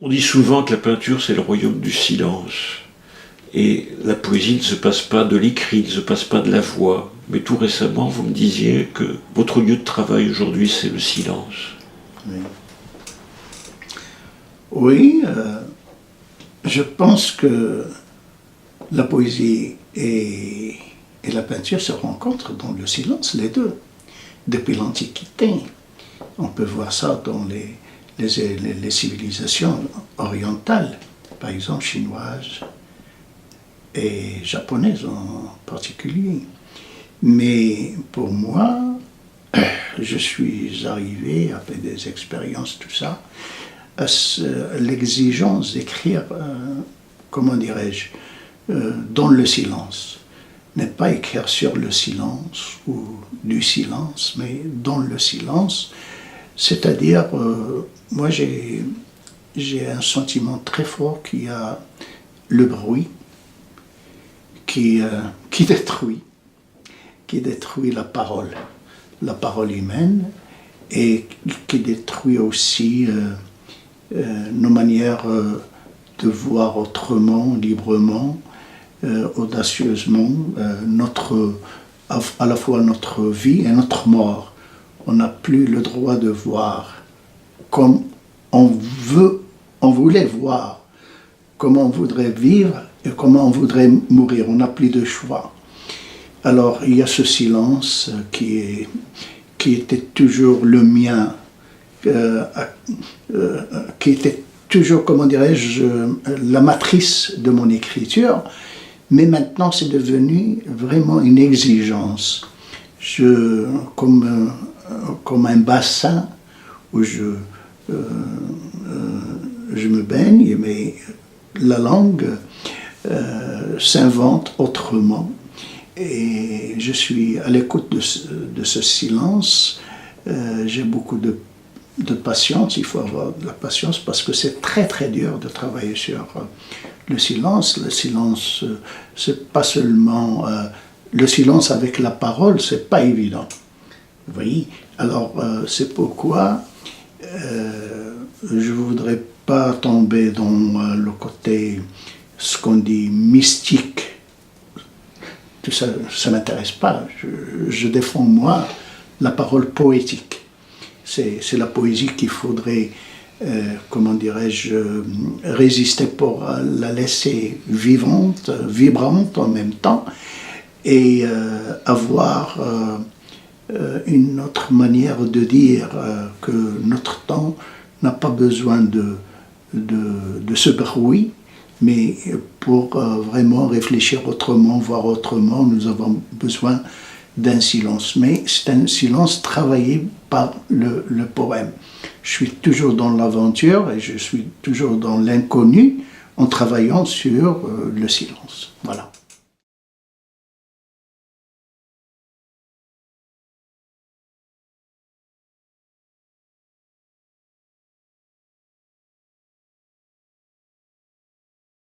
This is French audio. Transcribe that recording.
On dit souvent que la peinture, c'est le royaume du silence. Et la poésie ne se passe pas de l'écrit, ne se passe pas de la voix. Mais tout récemment, vous me disiez que votre lieu de travail aujourd'hui, c'est le silence. Oui, oui je pense que la poésie et la peinture se rencontrent dans le silence, les deux. Depuis l'Antiquité, on peut voir ça dans les civilisations orientales, par exemple chinoises et japonaises en particulier. Mais pour moi, je suis arrivé, après des expériences, tout ça, à l'exigence d'écrire, comment dirais-je, dans le silence. Ne pas écrire sur le silence ou du silence, mais dans le silence. C'est-à-dire, moi j'ai un sentiment très fort qu'il y a le bruit qui détruit la parole humaine, et qui détruit aussi nos manières de voir autrement, librement, audacieusement, à la fois notre vie et notre mort. On n'a plus le droit de voir comme on voulait voir, comment on voudrait vivre et comment on voudrait mourir. On n'a plus de choix. Alors il y a ce silence qui était toujours le mien, qui était toujours, comment dirais-je, la matrice de mon écriture, mais maintenant c'est devenu vraiment une exigence. Comme un bassin où je me baigne, mais la langue s'invente autrement. Et je suis à l'écoute de ce silence. J'ai beaucoup de patience, il faut avoir de la patience parce que c'est très très dur de travailler sur le silence. Le silence, c'est pas seulement le silence avec la parole, c'est pas évident. Vous voyez? Alors c'est pourquoi je voudrais pas tomber dans le côté, ce qu'on dit, mystique. Tout ça, ça m'intéresse pas. Je défends, moi, la parole poétique. C'est la poésie qu'il faudrait, comment dirais-je, résister pour la laisser vivante, vibrante en même temps, et avoir une autre manière de dire que notre temps n'a pas besoin de ce bruit, mais pour vraiment réfléchir autrement, voir autrement, nous avons besoin d'un silence. Mais c'est un silence travaillé par le poème. Je suis toujours dans l'aventure et je suis toujours dans l'inconnu en travaillant sur le silence. Voilà.